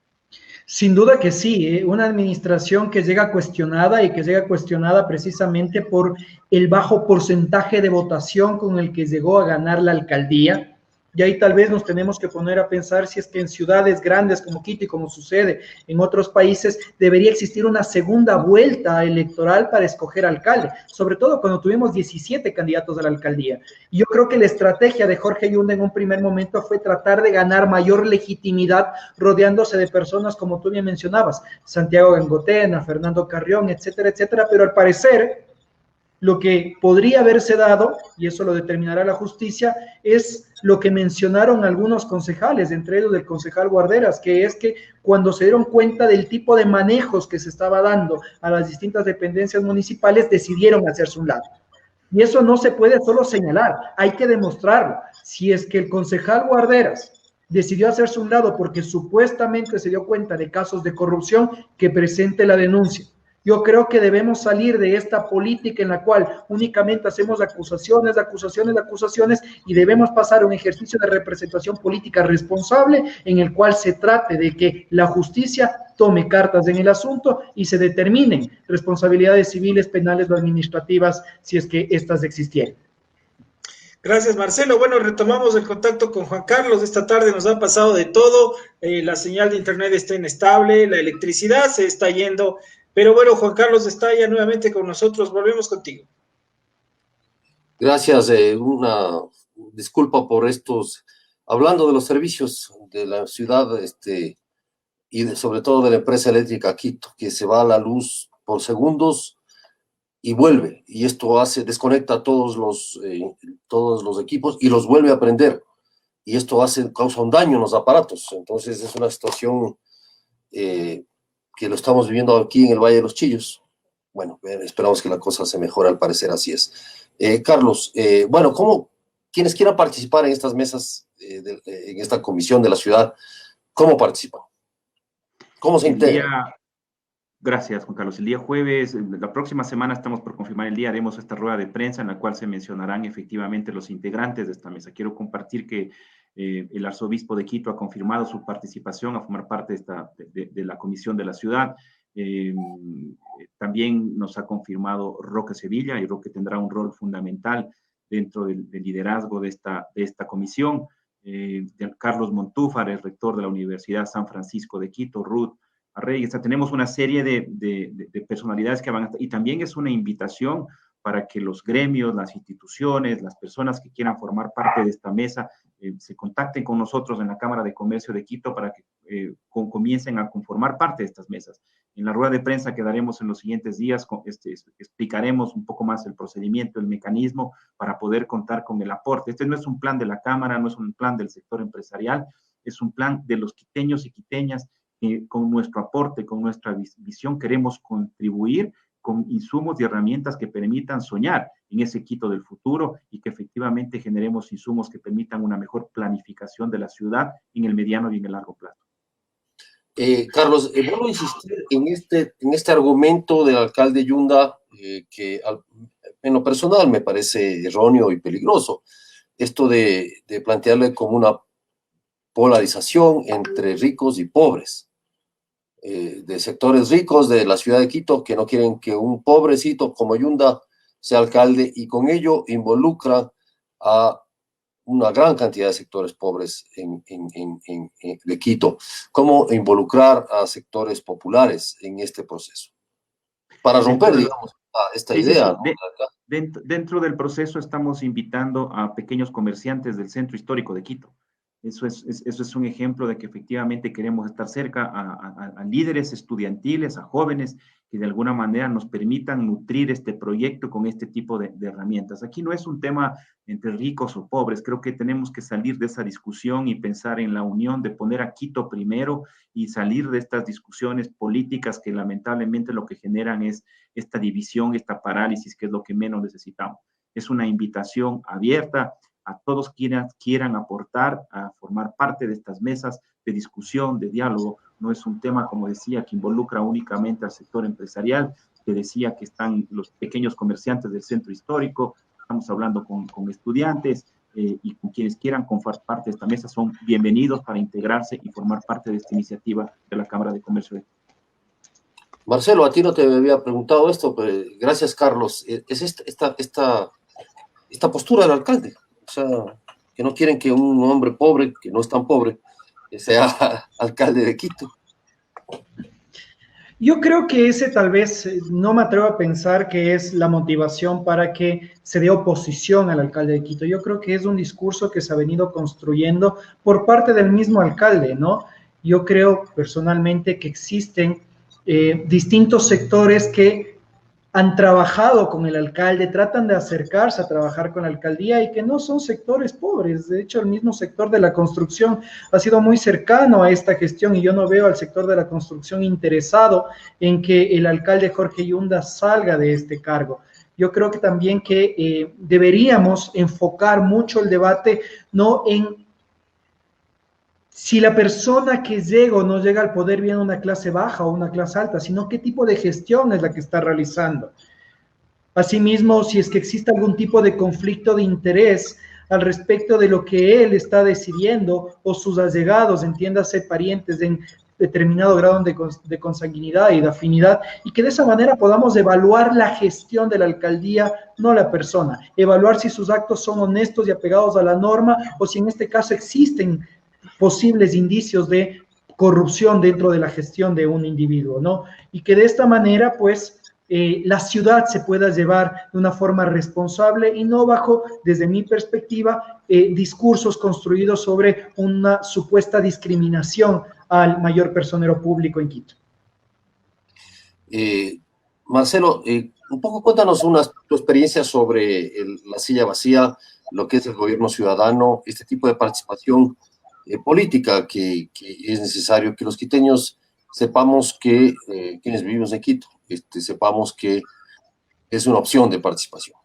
Sin duda que sí, una administración que llega cuestionada y que llega cuestionada precisamente por el bajo porcentaje de votación con el que llegó a ganar la alcaldía. Y ahí tal vez nos tenemos que poner a pensar si es que en ciudades grandes como Quito y como sucede en otros países, debería existir una segunda vuelta electoral para escoger alcalde, sobre todo cuando tuvimos 17 candidatos a la alcaldía. Y yo creo que la estrategia de Jorge Yunda en un primer momento fue tratar de ganar mayor legitimidad rodeándose de personas como tú bien mencionabas, Santiago Angotena, Fernando Carrión, etcétera, etcétera, pero al parecer lo que podría haberse dado, y eso lo determinará la justicia, es lo que mencionaron algunos concejales, entre ellos el concejal Guarderas, que es que cuando se dieron cuenta del tipo de manejos que se estaba dando a las distintas dependencias municipales, decidieron hacerse un lado. Y eso no se puede solo señalar, hay que demostrarlo. Si es que el concejal Guarderas decidió hacerse un lado porque supuestamente se dio cuenta de casos de corrupción, que presente la denuncia. Yo creo que debemos salir de esta política en la cual únicamente hacemos acusaciones, acusaciones, acusaciones, y debemos pasar a un ejercicio de representación política responsable en el cual se trate de que la justicia tome cartas en el asunto y se determinen responsabilidades civiles, penales o administrativas si es que estas existieran. Gracias, Marcelo. Bueno, retomamos el contacto con Juan Carlos. Esta tarde nos ha pasado de todo. La señal de internet está inestable, la electricidad se está yendo. Pero bueno, Juan Carlos está ya nuevamente con nosotros. Volvemos contigo. Gracias. Una disculpa por estos. Hablando de los servicios de la ciudad, y sobre todo de la empresa eléctrica Quito, que se va a la luz por segundos y vuelve, y esto desconecta todos los equipos y los vuelve a prender, y esto causa un daño en los aparatos. Entonces es una situación que lo estamos viviendo aquí en el Valle de los Chillos. Bueno, esperamos que la cosa se mejore, al parecer así es. Carlos, bueno, quienes quieran participar en estas mesas, en esta comisión de la ciudad, ¿cómo participan? ¿Cómo se integran? Gracias, Juan Carlos. El día jueves, la próxima semana estamos por confirmar el día, haremos esta rueda de prensa en la cual se mencionarán efectivamente los integrantes de esta mesa. Quiero compartir que el arzobispo de Quito ha confirmado su participación a formar parte de la comisión de la ciudad. También nos ha confirmado Roque Sevilla, y Roque tendrá un rol fundamental dentro del liderazgo de esta comisión. Carlos Montúfar, el rector de la Universidad San Francisco de Quito, Ruth Arrey. Tenemos una serie de personalidades que van a estar, y también es una invitación para que los gremios, las instituciones, las personas que quieran formar parte de esta mesa se contacten con nosotros en la Cámara de Comercio de Quito para que comiencen a conformar parte de estas mesas. En la rueda de prensa que daremos en los siguientes días, explicaremos un poco más el procedimiento, el mecanismo para poder contar con el aporte. Este no es un plan de la Cámara, no es un plan del sector empresarial, es un plan de los quiteños y quiteñas. Con nuestro aporte, con nuestra visión, queremos contribuir con insumos y herramientas que permitan soñar en ese Quito del futuro y que efectivamente generemos insumos que permitan una mejor planificación de la ciudad en el mediano y en el largo plazo. Carlos, vuelvo a insistir en este argumento del alcalde Yunda, que en lo personal me parece erróneo y peligroso. Esto de plantearle como una polarización entre ricos y pobres, de sectores ricos de la ciudad de Quito que no quieren que un pobrecito como Yunda sea alcalde, y con ello involucra a una gran cantidad de sectores pobres de Quito. ¿Cómo involucrar a sectores populares en este proceso? Para romper, digamos, esta idea. Sí. Dentro del proceso estamos invitando a pequeños comerciantes del centro histórico de Quito. Eso es un ejemplo de que efectivamente queremos estar cerca a líderes estudiantiles, a jóvenes que de alguna manera nos permitan nutrir este proyecto con este tipo de herramientas. Aquí no es un tema entre ricos o pobres, creo que tenemos que salir de esa discusión y pensar en la unión, de poner a Quito primero y salir de estas discusiones políticas que lamentablemente lo que generan es esta división, esta parálisis, que es lo que menos necesitamos. Es una invitación abierta a todos quienes quieran aportar, a formar parte de estas mesas de discusión, de diálogo. No es un tema, como decía, que involucra únicamente al sector empresarial, que decía que están los pequeños comerciantes del centro histórico, estamos hablando con estudiantes y con quienes quieran formar parte de esta mesa son bienvenidos para integrarse y formar parte de esta iniciativa de la Cámara de Comercio. Marcelo, a ti no te había preguntado esto, pero gracias, Carlos. Es esta postura del alcalde. O sea, que no quieren que un hombre pobre, que no es tan pobre, sea alcalde de Quito. Yo creo que ese tal vez, no me atrevo a pensar que es la motivación para que se dé oposición al alcalde de Quito. Yo creo que es un discurso que se ha venido construyendo por parte del mismo alcalde, ¿no? Yo creo personalmente que existen distintos sectores que han trabajado con el alcalde, tratan de acercarse a trabajar con la alcaldía y que no son sectores pobres. De hecho, el mismo sector de la construcción ha sido muy cercano a esta gestión y yo no veo al sector de la construcción interesado en que el alcalde Jorge Yunda salga de este cargo. Yo creo que también que deberíamos enfocar mucho el debate no en si la persona que llega o no llega al poder viene de una clase baja o una clase alta, sino qué tipo de gestión es la que está realizando. Asimismo, si es que existe algún tipo de conflicto de interés al respecto de lo que él está decidiendo o sus allegados, entiéndase parientes en determinado grado de consanguinidad y de afinidad, y que de esa manera podamos evaluar la gestión de la alcaldía, no la persona, evaluar si sus actos son honestos y apegados a la norma o si en este caso existen posibles indicios de corrupción dentro de la gestión de un individuo, ¿no? Y que de esta manera, pues, la ciudad se pueda llevar de una forma responsable y no bajo, desde mi perspectiva, discursos construidos sobre una supuesta discriminación al mayor personero público en Quito. Marcelo, un poco cuéntanos tu experiencia sobre la silla vacía, lo que es el gobierno ciudadano, este tipo de participación política que es necesario que los quiteños sepamos que quienes vivimos en Quito, sepamos que es una opción de participación.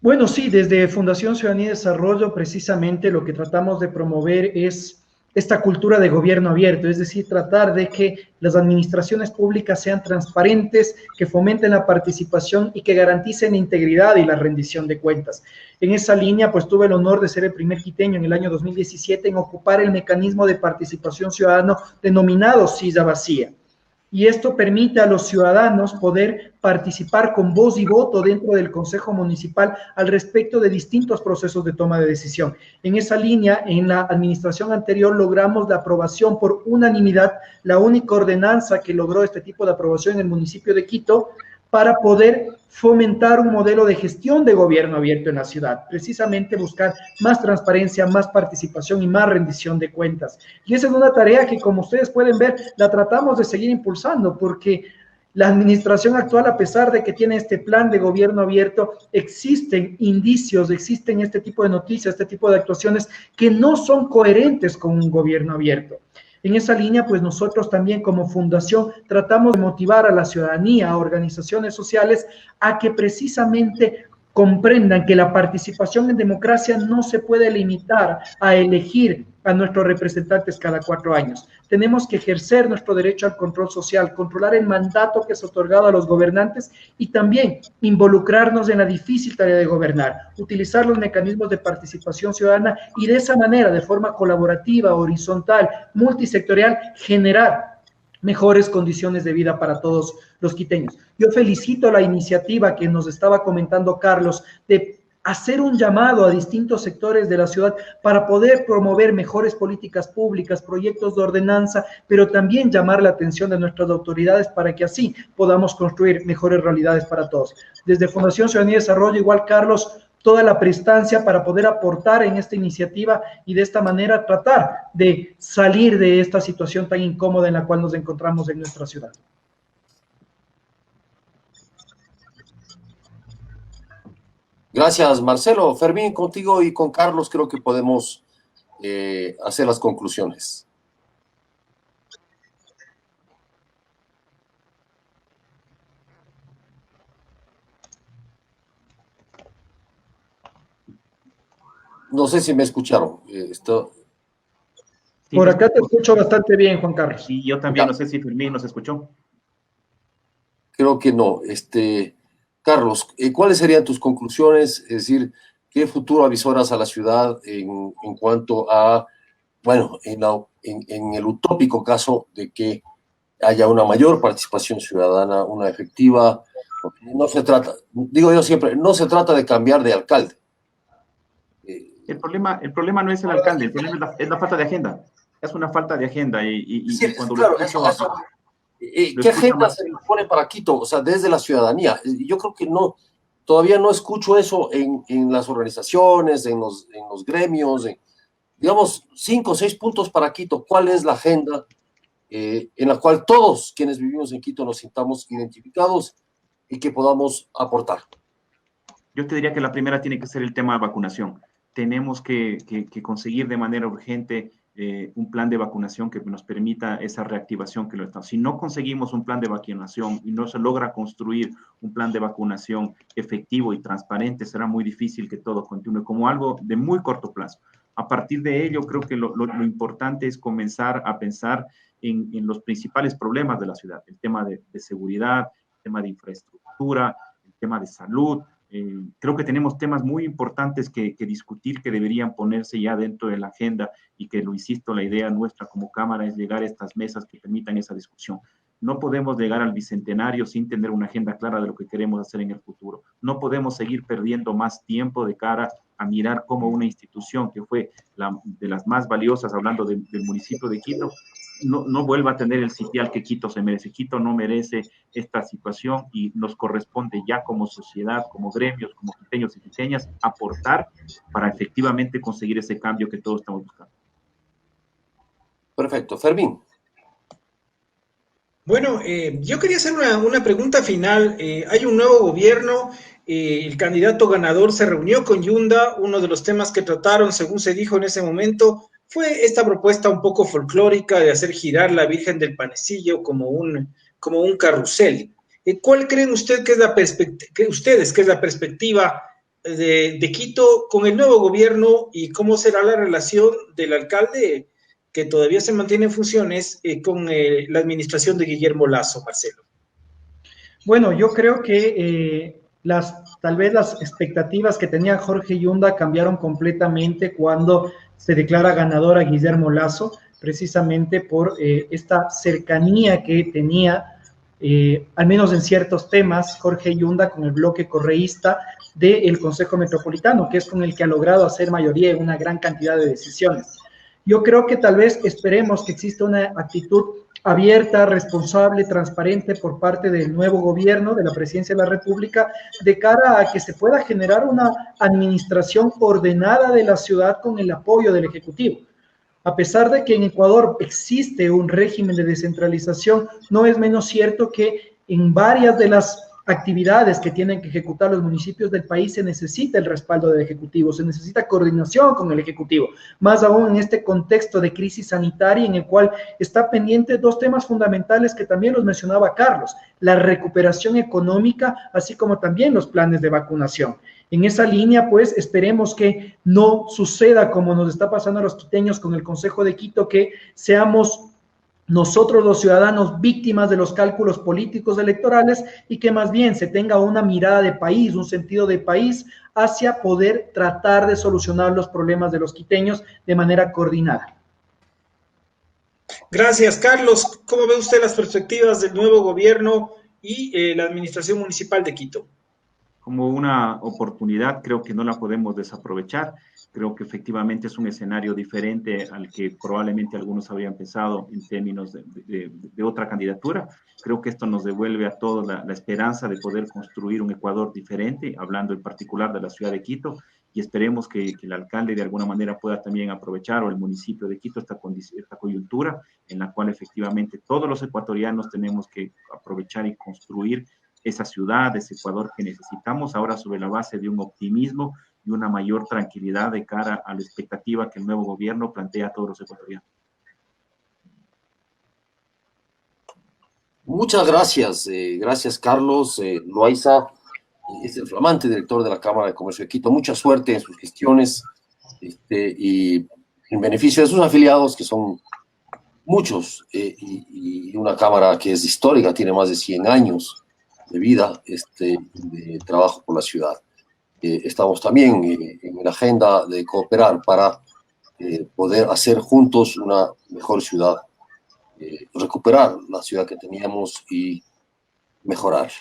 Bueno, sí, desde Fundación Ciudadanía y Desarrollo precisamente lo que tratamos de promover es esta cultura de gobierno abierto, es decir, tratar de que las administraciones públicas sean transparentes, que fomenten la participación y que garanticen la integridad y la rendición de cuentas. En esa línea, pues tuve el honor de ser el primer quiteño en el año 2017 en ocupar el mecanismo de participación ciudadano denominado silla vacía. Y esto permite a los ciudadanos poder participar con voz y voto dentro del Consejo Municipal al respecto de distintos procesos de toma de decisión. En esa línea, en la administración anterior logramos la aprobación por unanimidad, la única ordenanza que logró este tipo de aprobación en el municipio de Quito, para poder fomentar un modelo de gestión de gobierno abierto en la ciudad, precisamente buscar más transparencia, más participación y más rendición de cuentas. Y esa es una tarea que, como ustedes pueden ver, la tratamos de seguir impulsando, porque la administración actual, a pesar de que tiene este plan de gobierno abierto, existen indicios, existen este tipo de noticias, este tipo de actuaciones que no son coherentes con un gobierno abierto. En esa línea, pues nosotros también como fundación tratamos de motivar a la ciudadanía, a organizaciones sociales, a que precisamente comprendan que la participación en democracia no se puede limitar a elegir a nuestros representantes cada 4 años. Tenemos que ejercer nuestro derecho al control social, controlar el mandato que es otorgado a los gobernantes y también involucrarnos en la difícil tarea de gobernar, utilizar los mecanismos de participación ciudadana y de esa manera, de forma colaborativa, horizontal, multisectorial, generar mejores condiciones de vida para todos los quiteños. Yo felicito la iniciativa que nos estaba comentando Carlos de hacer un llamado a distintos sectores de la ciudad para poder promover mejores políticas públicas, proyectos de ordenanza, pero también llamar la atención de nuestras autoridades para que así podamos construir mejores realidades para todos. Desde Fundación Ciudadanía y Desarrollo, igual Carlos, toda la prestancia para poder aportar en esta iniciativa y de esta manera tratar de salir de esta situación tan incómoda en la cual nos encontramos en nuestra ciudad. Gracias, Marcelo. Fermín, contigo y con Carlos creo que podemos hacer las conclusiones. No sé si me escucharon. Por acá te escucho bastante bien, Juan Carlos. Sí, yo también, no sé si Fermín nos escuchó. Creo que no. Carlos, ¿cuáles serían tus conclusiones? Es decir, ¿qué futuro avisoras a la ciudad en cuanto a, bueno, en el utópico caso de que haya una mayor participación ciudadana, una efectiva? No se trata, digo yo siempre, no se trata de cambiar de alcalde. El problema no es el alcalde, el problema es la falta de agenda. Es una falta de agenda Sí, cuando claro, ¿qué agenda se pone para Quito? O sea, desde la ciudadanía. Yo creo que no, todavía no escucho eso en las organizaciones, en los gremios, digamos, 5 o 6 puntos para Quito. ¿Cuál es la agenda en la cual todos quienes vivimos en Quito nos sintamos identificados y que podamos aportar? Yo te diría que la primera tiene que ser el tema de vacunación. Tenemos que conseguir de manera urgente un plan de vacunación que nos permita esa reactivación que lo estamos. Si no conseguimos un plan de vacunación y no se logra construir un plan de vacunación efectivo y transparente, será muy difícil que todo continúe como algo de muy corto plazo. A partir de ello, creo que lo importante es comenzar a pensar en los principales problemas de la ciudad, el tema de seguridad, el tema de infraestructura, el tema de salud. Creo que tenemos temas muy importantes que discutir, que deberían ponerse ya dentro de la agenda y que, lo insisto, la idea nuestra como Cámara es llegar a estas mesas que permitan esa discusión. No podemos llegar al Bicentenario sin tener una agenda clara de lo que queremos hacer en el futuro. No podemos seguir perdiendo más tiempo de cara a mirar cómo una institución que fue de las más valiosas, hablando del municipio de Quito, no vuelva a tener el sitial que Quito se merece. Quito no merece esta situación y nos corresponde ya como sociedad, como gremios, como quiteños y quiteñas, aportar para efectivamente conseguir ese cambio que todos estamos buscando. Perfecto. Fermín. Bueno, yo quería hacer una pregunta final. Hay un nuevo gobierno, el candidato ganador se reunió con Yunda. Uno de los temas que trataron, según se dijo en ese momento, fue esta propuesta un poco folclórica de hacer girar la Virgen del Panecillo como un carrusel. ¿Cuál creen usted que es la perspectiva de Quito con el nuevo gobierno y cómo será la relación del alcalde que todavía se mantiene en funciones con la administración de Guillermo Lasso, Marcelo? Bueno, yo creo que tal vez las expectativas que tenía Jorge Yunda cambiaron completamente cuando se declara ganador a Guillermo Lasso, precisamente por esta cercanía que tenía, al menos en ciertos temas, Jorge Yunda con el bloque correísta del Consejo Metropolitano, que es con el que ha logrado hacer mayoría en una gran cantidad de decisiones. Yo creo que tal vez esperemos que exista una actitud abierta, responsable, transparente por parte del nuevo gobierno, de la Presidencia de la República, de cara a que se pueda generar una administración ordenada de la ciudad con el apoyo del Ejecutivo. A pesar de que en Ecuador existe un régimen de descentralización, no es menos cierto que en varias de las actividades que tienen que ejecutar los municipios del país se necesita el respaldo del Ejecutivo, se necesita coordinación con el Ejecutivo, más aún en este contexto de crisis sanitaria en el cual está pendiente dos temas fundamentales que también los mencionaba Carlos, la recuperación económica, así como también los planes de vacunación. En esa línea, pues, esperemos que no suceda como nos está pasando a los quiteños con el Consejo de Quito, que seamos nosotros los ciudadanos víctimas de los cálculos políticos electorales y que más bien se tenga una mirada de país, un sentido de país hacia poder tratar de solucionar los problemas de los quiteños de manera coordinada. Gracias, Carlos. ¿Cómo ve usted las perspectivas del nuevo gobierno y la administración municipal de Quito? Como una oportunidad, creo que no la podemos desaprovechar. Creo que efectivamente es un escenario diferente al que probablemente algunos habrían pensado en términos de otra candidatura. Creo que esto nos devuelve a todos la esperanza de poder construir un Ecuador diferente, hablando en particular de la ciudad de Quito, y esperemos que el alcalde de alguna manera pueda también aprovechar, o el municipio de Quito, esta coyuntura en la cual efectivamente todos los ecuatorianos tenemos que aprovechar y construir esa ciudad, ese Ecuador que necesitamos ahora sobre la base de un optimismo y una mayor tranquilidad de cara a la expectativa que el nuevo gobierno plantea a todos los ecuatorianos. Muchas gracias. Gracias, Carlos. Loaiza es el flamante director de la Cámara de Comercio de Quito. Mucha suerte en sus gestiones y en beneficio de sus afiliados, que son muchos, y una Cámara que es histórica, tiene más de 100 años de vida, de trabajo por la ciudad. Estamos también en la agenda de cooperar para poder hacer juntos una mejor ciudad, recuperar la ciudad que teníamos y mejorarla.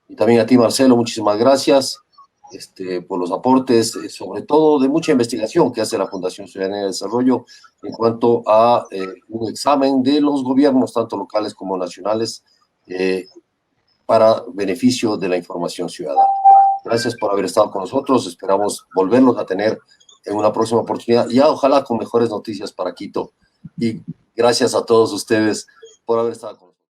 Y también a ti, Marcelo, muchísimas gracias por los aportes, sobre todo de mucha investigación que hace la Fundación Ciudadanía de Desarrollo en cuanto a un examen de los gobiernos, tanto locales como nacionales, para beneficio de la información ciudadana. Gracias por haber estado con nosotros. Esperamos volverlos a tener en una próxima oportunidad, ya ojalá con mejores noticias para Quito. Y gracias a todos ustedes por haber estado con nosotros.